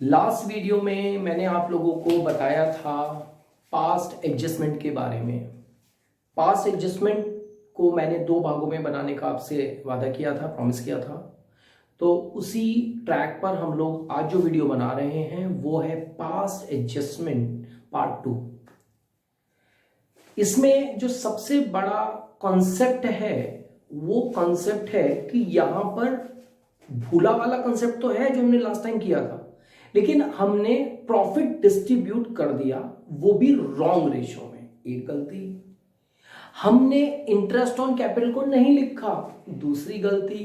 Last video में मैंने आप लोगों को बताया था पास्ट एडजस्टमेंट के बारे में। पास्ट एडजस्टमेंट को मैंने दो भागों में बनाने का आपसे वादा किया था, प्रॉमिस किया था। तो उसी ट्रैक पर हम लोग आज जो वीडियो बना रहे हैं वो है पास्ट एडजस्टमेंट पार्ट 2। इसमें जो सबसे बड़ा कॉन्सेप्ट है वो कॉन्सेप्ट है कि यहां पर भूला वाला कॉन्सेप्ट तो है जो हमने लास्ट टाइम किया था, लेकिन हमने प्रॉफिट डिस्ट्रीब्यूट कर दिया, वो भी रॉन्ग रेशियो में। एक गलती, हमने इंटरेस्ट ऑन कैपिटल को नहीं लिखा। दूसरी गलती,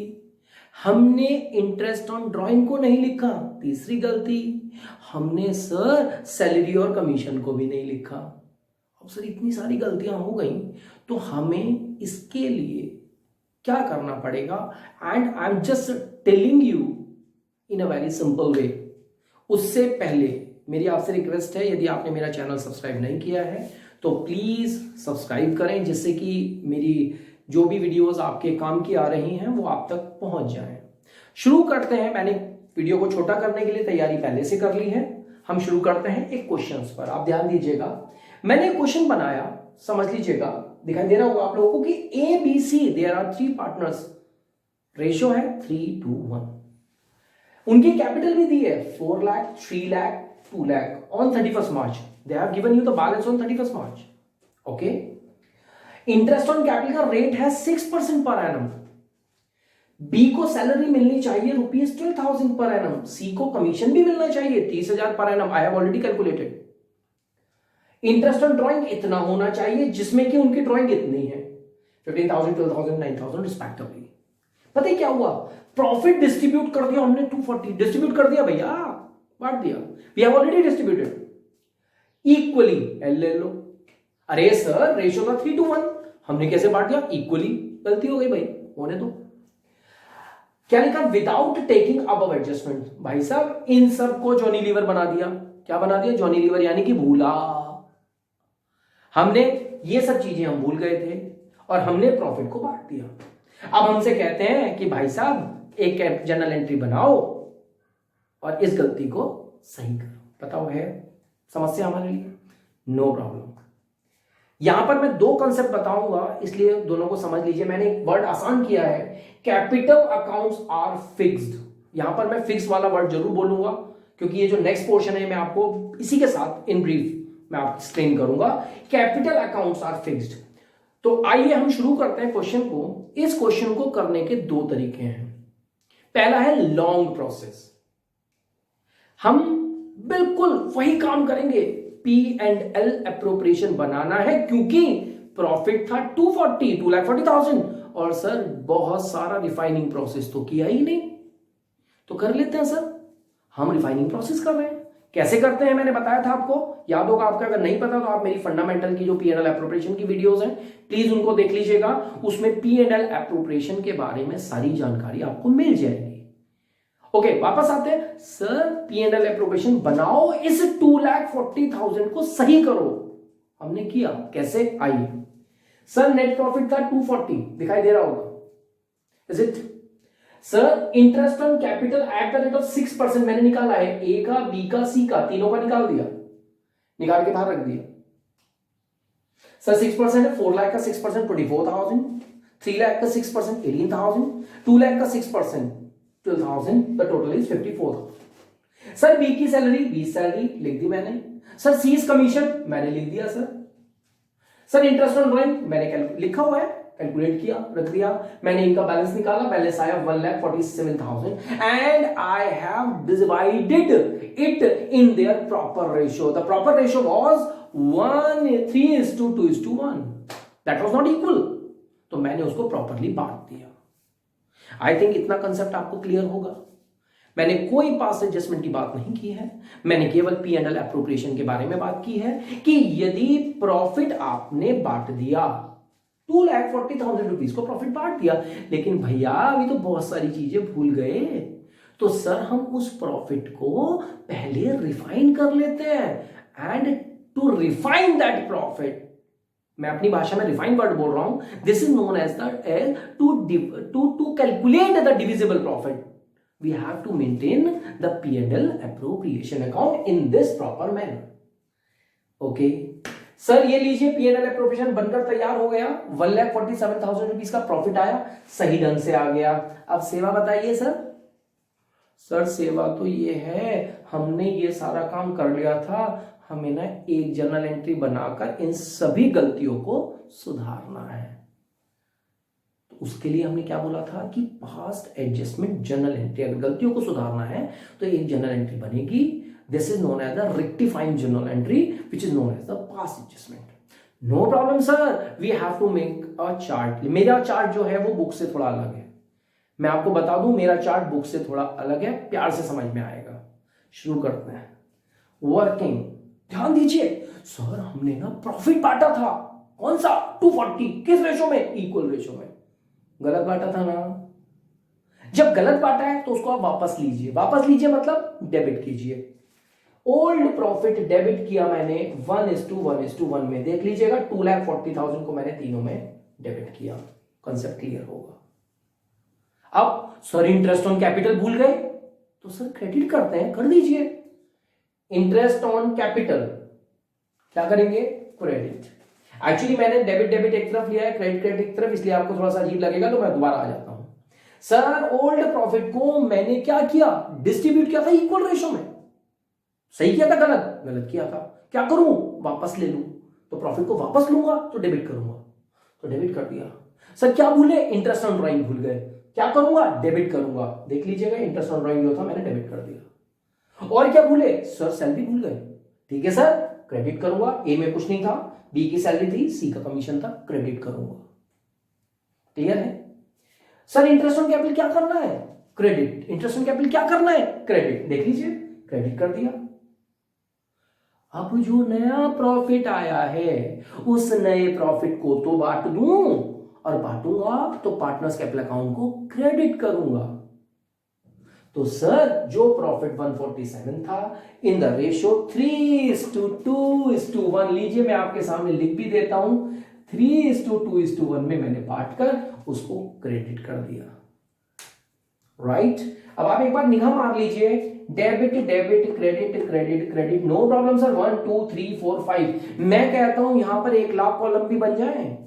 हमने इंटरेस्ट ऑन ड्राइंग को नहीं लिखा। तीसरी गलती, हमने सर सैलरी और कमीशन को भी नहीं लिखा। अब सर इतनी सारी गलतियां हो गई तो हमें इसके लिए क्या करना पड़ेगा? And I am just telling you in a very simple way. उससे पहले मेरी आपसे रिक्वेस्ट है, यदि आपने मेरा चैनल सब्सक्राइब नहीं किया है तो प्लीज सब्सक्राइब करें, जिससे कि मेरी जो भी वीडियोस आपके काम की आ रही हैं वो आप तक पहुंच जाएं। शुरू करते हैं। मैंने वीडियो को छोटा करने के लिए तैयारी पहले से कर ली है। हम शुरू करते हैं एक क्वेश्चंस पर। आप ध्यान दीजिएगा, मैंने क्वेश्चन बनाया, समझ लीजिएगा, दिखाई दे रहा होगा आप लोगों को कि A B C there are 3 partners, ratio है 3:1। उनकी कैपिटल भी दी है 4 lakh, 3 lakh, 2 lakh on 31st March. They have given you the balance on 31st March. Okay, interest on capital का रेट है 6% पर एनम। बी को सैलरी मिलनी चाहिए ₹12,000 पर एनम। सी को कमीशन भी मिलना चाहिए 30,000 per annum. I have already calculated. Interest on drawing इतना होना चाहिए, जिसमें कि उनकी ड्राइंग इतनी है 15,000, 12,000, 9,000 रिस्पेक्टिवली। पता है क्या हुआ? प्रॉफिट डिस्ट्रीब्यूट कर दिया हमने 240। डिस्ट्रीब्यूट कर दिया भैया, बांट दिया। We have already distributed equally. एल ले लो। अरे सर रेशियो था 3:1, हमने कैसे बांट दिया? इक्वली। गलती हो गई भाई, होने दो। क्या लिखा? Without taking above adjustment. भाई साहब इन सब को जॉनी लीवर बना दिया। क्या बना दिया? जॉनी लीवर, यानी कि भूला। हमने ये सब चीजें हम भूल गए थे और हमने प्रॉफिट को बांट दिया। अब हमसे कहते हैं कि भाई साहब एक जर्नल एंट्री बनाओ और इस गलती को सही करो। बताओ, है समस्या हमारे लिए? No problem. यहां पर मैं दो कॉन्सेप्ट बताऊंगा, इसलिए दोनों को समझ लीजिए। मैंने एक वर्ड आसान किया है, कैपिटल अकाउंट्स आर फिक्स्ड। यहां पर मैं फिक्स वाला वर्ड जरूर बोलूंगा, क्योंकि ये जो नेक्स्ट पोर्शन है मैं आपको इसी के साथ इन ब्रीफ मैं आपको एक्सप्लेन करूंगा। Capital accounts are fixed. तो आइए हम शुरू करते हैं क्वेश्चन को। इस क्वेश्चन को करने के दो तरीके हैं। पहला है लॉन्ग प्रोसेस। हम बिल्कुल वही काम करेंगे, P&L एप्रोप्रिएशन बनाना है, क्योंकि प्रॉफिट था 240,000 और सर बहुत सारा रिफाइनिंग प्रोसेस तो किया ही नहीं। तो कर लेते हैं सर, हम रिफाइनिंग प्रोसेस कर रहे हैं। कैसे करते हैं मैंने बताया था आपको, याद होगा आपका। अगर नहीं पता तो आप मेरी फंडामेंटल की जो P&L एप्रोप्रिएशन की वीडियोस हैं प्लीज उनको देख लीजिएगा। उसमें P&L एप्रोप्रिएशन के बारे में सारी जानकारी आपको मिल जाएगी। ओके, वापस आते हैं। सर P&L एप्रोप्रिएशन बनाओ, इस 2,40,000 को सही करो। हमने किया कैसे? आइए। सर नेट प्रॉफिट था 240, दिखाई दे रहा होगा, is it? Sir interest on capital at the rate of 6% मैंने निकाला है। ए का, बी का, सी का, तीनों का निकाल दिया, निकाल के बाहर रख दिया। सर 6% है, 4 लाख का 6% 24,000, 3 लाख का 6% 18,000, 2 लाख का 6% 12,000, the total is 54,000। Sir B की सैलरी, बी सैलरी लिख दी मैंने। सर सी कमीशन मैंने लिख दिया। सर इंटरेस्ट ऑन ड्राइंग मैंने लिखा हुआ है, कैलकुलेट किया, रख दिया। मैंने इनका बैलेंस निकाला, बैलेंस आया 1,47,000 and I have divided it in their proper ratio. The proper ratio was 3:2:1। That was not equal, तो मैंने उसको प्रॉपरली बांट दिया। आई थिंक इतना कंसेप्ट आपको क्लियर होगा। मैंने कोई पास्ट एडजस्टमेंट की बात नहीं की है, मैंने केवल P&L एप्रोप्रिएशन के बारे में बात की है कि यदि प्रॉफिट आपने बांट दिया, 2,40,000 रुपीज को प्रॉफिट बांट दिया, लेकिन भैया अभी तो बहुत सारी चीजें भूल गए, तो सर हम उस प्रॉफिट को पहले रिफाइन कर लेते हैं। And to refine that profit, मैं अपनी भाषा में रिफाइन वर्ड बोल रहा हूं, this is known as the to calculate the divisible profit. we have to maintain the P&L appropriation account in this proper manner. Okay, sir ये लीजिए P&L appropriation बनकर तैयार हो गया, 1,47,000 रुपीज का प्रॉफिट आया, सही ढंग से आ गया। अब सेवा बताइए सर। सर सेवा तो ये है, हमने ये सारा काम कर लिया था, हमें ना एक जर्नल एंट्री बनाकर इन सभी गलतियों को सुधारना है। तो उसके लिए हमने क्या बोला था कि पास्ट एडजस्टमेंट जर्नल एंट्री, अगर गलतियों को सुधारना है तो एक जर्नल एंट्री बनेगी। This is known as the rectifying journal entry which is known as the past adjustment. No problem sir, we have to make a chart. मेरा चार्ट जो है वो बुक से थोड़ा अलग है, मैं आपको बता दूं मेरा चार्ट बुक से थोड़ा अलग है, प्यार से समझ में आएगा। शुरू करते हैं। वर्किंग, ध्यान दीजिए सर, हमने ना प्रॉफिट बांटा था, कौन सा? 240, किस रेशो में? इक्वल रेशो में। गलत बांटा था ना। जब गलत बांटा है तो उसको आप वापस लीजिए। वापस लीजिए मतलब डेबिट कीजिए। ओल्ड प्रॉफिट डेबिट किया मैंने 1:1:1 में, देख लीजिएगा 2,40,000 को मैंने तीनों में डेबिट किया। कंसेप्ट क्लियर होगा। अब सर इंटरेस्ट ऑन कैपिटल भूल गए तो सर क्रेडिट करते हैं, कर दीजिए। इंटरेस्ट ऑन कैपिटल क्या करेंगे? क्रेडिट। एक्चुअली मैंने डेबिट डेबिट एक तरफ लिया है, क्रेडिट क्रेडिट एक तरफ, इसलिए आपको थोड़ा सा अजीब लगेगा तो मैं दोबारा आ जाता हूं। सर ओल्ड प्रॉफिट को मैंने क्या किया? डिस्ट्रीब्यूट किया था इक्वल रेशो में। सही किया था गलत? गलत किया था। क्या करूं? वापस ले लूं। तो प्रॉफिट को वापस लूंगा तो डेबिट करूंगा, तो डेबिट कर दिया। सर क्या भूले? इंटरेस्ट ऑन ड्राइंग भूल गए, क्या करूंगा? डेबिट करूंगा। देख लीजिएगा इंटरेस्ट ऑन ड्राइंग जो था मैंने डेबिट कर दिया। और क्या भूले? सर सैलरी भूल गए। ठीक है सर, क्रेडिट करूंगा। ए में कुछ नहीं था, बी की सैलरी थी, सी का कमीशन था, क्रेडिट करूंगा। क्लियर है? सर इंटरेस्ट ऑन कैपिटल क्या करना है? क्रेडिट। इंटरेस्ट ऑन कैपिटल क्या करना है? क्रेडिट। देख लीजिए क्रेडिट कर दिया। अब जो नया प्रॉफिट आया है उस नए प्रॉफिट को तो बांट दूं, और बांटूंगा तो पार्टनर्स कैपिटल अकाउंट को क्रेडिट करूंगा। तो सर जो प्रॉफिट 147 था इन द रेशियो 3:2:1, लीजिए मैं आपके सामने लिख भी देता हूं, 3:2:1 में मैंने बांट कर उसको क्रेडिट कर दिया। राइट? अब आप एक बार निगाह मार लीजिए, debit debit credit credit credit, no problem sir. 1 2 3 4 5, मैं कहता हूं यहां पर 1,00,000 कॉलम भी बन जाए,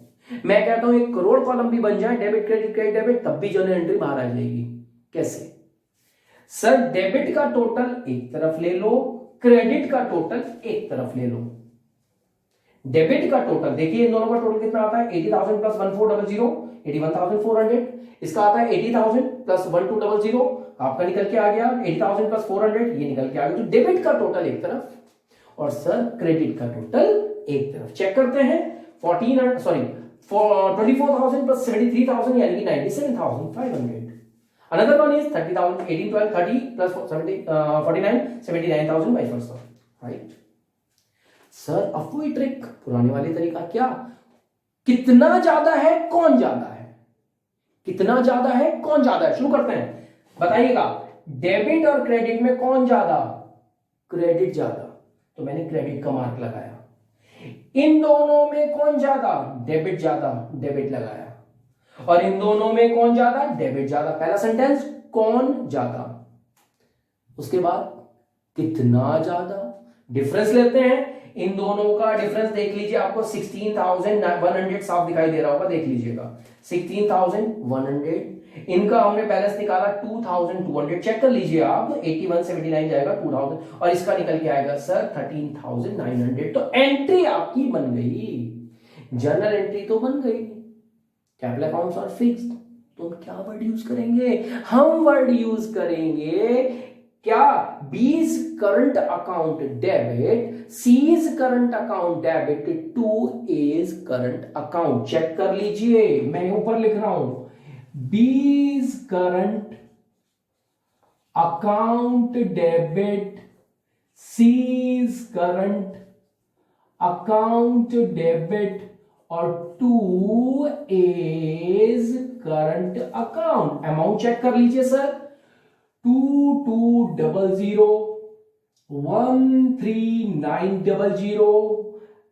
मैं कहता हूं 1 करोड़ कॉलम भी बन जाए, डेबिट क्रेडिट क्रेडिट डेबिट, तब भी जर्नल एंट्री बाहर आ जाएगी। कैसे? सर डेबिट का टोटल एक तरफ ले लो, क्रेडिट का टोटल एक तरफ ले लो। डेबिट का टोटल देखिए, इन दोनों का टोटल कितना आता है? 80,000 प्लस 1400, 81,400। इसका आता है 80,000 प्लस 1200, आपका निकल के आ गया 80,000 प्लस 400, ये निकल के आ गया। तो डेबिट का टोटल एक तरफ और सर क्रेडिट का टोटल एक तरफ। चेक करते हैं। 24,000 प्लस 73,000 यानी कि 97,500। Another one is 30,000, 18, 12, 30 plus 49, 79,000 vice versa, right? Sir अब वही ट्रिक, पुराने वाले तरीका, क्या? कितना ज्यादा है, कौन ज्यादा है? कितना ज्यादा है, कौन ज्यादा है? शुरू करते हैं, बताइएगा। डेबिट और क्रेडिट में कौन ज्यादा? क्रेडिट ज्यादा, तो मैंने क्रेडिट का मार्क लगाया। इन दोनों में कौन ज्यादा? डेबिट ज्यादा, डेबिट लगाया। और इन दोनों में कौन ज्यादा? डेबिट ज्यादा। पहला सेंटेंस कौन ज्यादा, उसके बाद कितना ज्यादा। डिफरेंस लेते हैं, इन दोनों का डिफरेंस देख लीजिए, आपको 16,100 साफ दिखाई दे रहा होगा, देख लीजिएगा 16,100। इनका हमने बैलेंस निकाला 2,200, चेक कर लीजिए आप, 8179 जाएगा 2000, और इसका निकल के आएगा सर 13,900। तो एंट्री आपकी बन गई, जर्नल एंट्री तो बन गई। कैपिटल अकाउंट्स आर फिक्स्ड, तो हम क्या वर्ड यूज करेंगे? हम वर्ड यूज करेंगे क्या? B's current account debit, C's current account debit to A's current account. Check कर लीजिए, मैं ऊपर लिख रहा हूं, B's current account debit, C's current account debit और to A's current account. Amount check कर लीजिए सर, 2200, 13900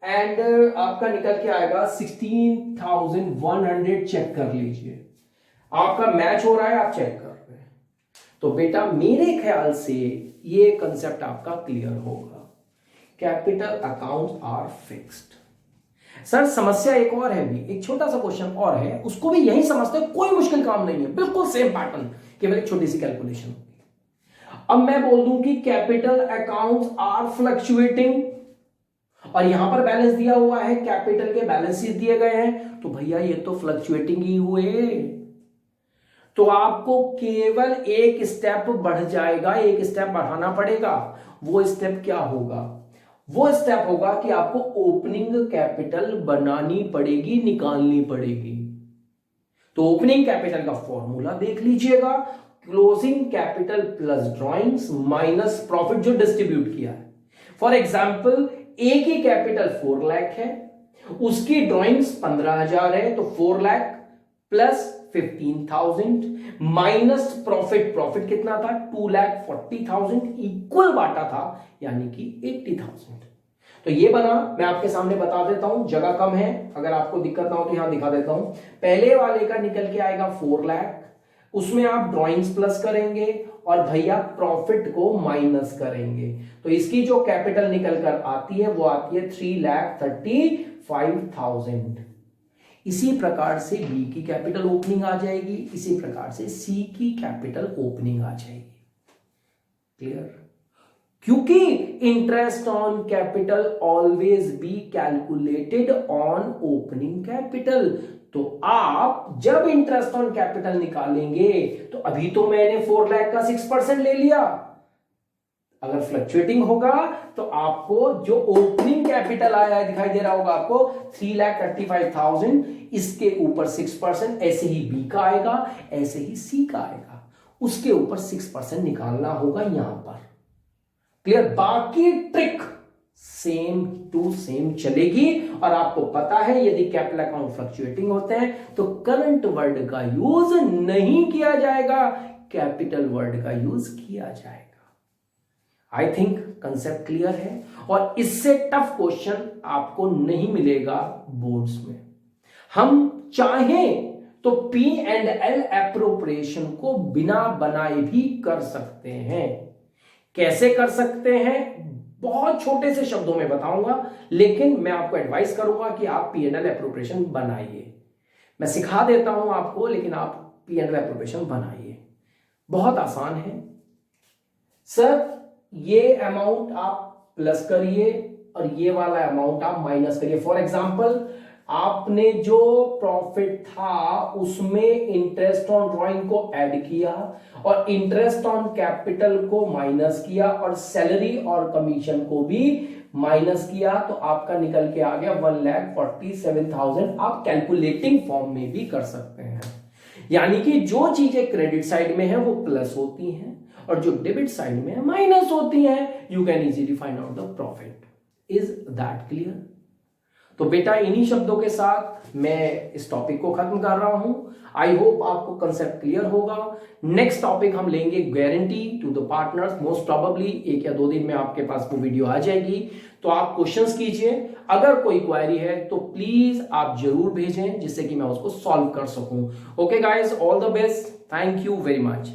एंड आपका निकल के आएगा 16,100। चेक कर लीजिए, आपका मैच हो रहा है, आप चेक कर रहे हैं। तो बेटा मेरे ख्याल से ये कंसेप्ट आपका क्लियर होगा। Capital accounts are fixed. Sir समस्या एक और है भी, एक छोटा सा क्वेश्चन और है, उसको भी यही समझते हैं, कोई मुश्किल काम नहीं है, बिल्कुल सेम पैटर्न, केवल एक छोटी सी कैलकुलेशन होगी। अब मैं बोल दूं कि कैपिटल अकाउंट्स आर फ्लक्चुएटिंग, और यहां पर बैलेंस दिया हुआ है, कैपिटल के बैलेंसेस दिए गए हैं, तो भैया ये तो फ्लक्चुएटिंग ही हुए। तो आपको केवल एक स्टेप बढ़ जाएगा, एक स्टेप बढ़ाना पड़ेगा। वो स्टेप क्या होगा? वो स्टेप होगा कि आपको ओपनिंग कैपिटल बनानी पड़ेगी, निकालनी पड़ेगी। तो ओपनिंग कैपिटल का फॉर्मूला देख लीजिएगा, closing capital plus drawings minus profit जो डिस्ट्रीब्यूट किया है। फॉर एग्जांपल ए की कैपिटल 4 लाख है, उसकी ड्रॉइंग्स 15,000 है, तो 4 lakh plus 15,000 minus profit, profit कितना था 2,40,000, इक्वल बांटा था यानी कि 80,000। तो ये बना, मैं आपके सामने बता देता हूं, जगह कम है, अगर आपको दिक्कत ना हो तो यहां दिखा देता हूं। पहले वाले का निकल के आएगा 4 लाख, उसमें आप ड्रॉइंग्स प्लस करेंगे और भैया प्रॉफिट को माइनस करेंगे, तो इसकी जो कैपिटल निकल कर आती है वो आती है 3,35,000। इसी प्रकार से बी की कैपिटल ओपनिंग आ जाएगी, इसी प्रकार से सी की कैपिटल ओपनिंग आ जाएगी। क्लियर? क्योंकि interest on capital always be calculated on opening capital. तो आप जब इंटरेस्ट ऑन कैपिटल निकालेंगे तो अभी तो मैंने 4 लाख का 6% ले लिया, अगर फ्लक्चुएटिंग होगा तो आपको जो ओपनिंग कैपिटल आया है दिखाई दे रहा होगा आपको 3,35,000, इसके ऊपर 6%, ऐसे ही बी का आएगा, ऐसे ही सी का आएगा, उसके ऊपर 6% निकालना होगा यहां पर। क्लियर? बाकी ट्रिक सेम टू सेम चलेगी। और आपको पता है यदि कैपिटल अकाउंट फ्लक्चुएटिंग होते हैं तो करंट वर्ड का यूज नहीं किया जाएगा, कैपिटल वर्ड का यूज किया जाएगा। आई थिंक कंसेप्ट क्लियर है, और इससे टफ क्वेश्चन आपको नहीं मिलेगा बोर्ड्स में। हम चाहें तो P&L एप्रोप्रिएशन को बिना बनाए भी कर सकते हैं। कैसे कर सकते हैं बहुत छोटे से शब्दों में बताऊंगा, लेकिन मैं आपको एडवाइस करूंगा कि आप P&L एप्रोप्रिएशन बनाइए। मैं सिखा देता हूं आपको, लेकिन आप P&L एप्रोप्रिएशन बनाइए, बहुत आसान है। सर ये अमाउंट आप प्लस करिए और ये वाला अमाउंट आप माइनस करिए। फॉर एग्जांपल आपने जो प्रॉफिट था उसमें इंटरेस्ट ऑन ड्रॉइंग को ऐड किया और इंटरेस्ट ऑन कैपिटल को माइनस किया और सैलरी और कमीशन को भी माइनस किया, तो आपका निकल के आ गया 1,47,000। आप कैलकुलेटिंग फॉर्म में भी कर सकते हैं, यानी कि जो चीजें क्रेडिट साइड में है वो प्लस होती हैं और जो डेबिट साइड में है माइनस होती है। You can easily find out the profit. Is that clear? तो बेटा इन्हीं शब्दों के साथ मैं इस टॉपिक को खत्म कर रहा हूं। आई होप आपको कंसेप्ट क्लियर होगा। नेक्स्ट टॉपिक हम लेंगे guarantee to the partners. Most probably 1 या 2 दिन में आपके पास वो वीडियो आ जाएगी, तो आप क्वेश्चंस कीजिए। अगर कोई क्वेरी है तो प्लीज आप जरूर भेजें जिससे कि मैं उसको सॉल्व कर सकूं। Okay guys, all the best, thank you very much.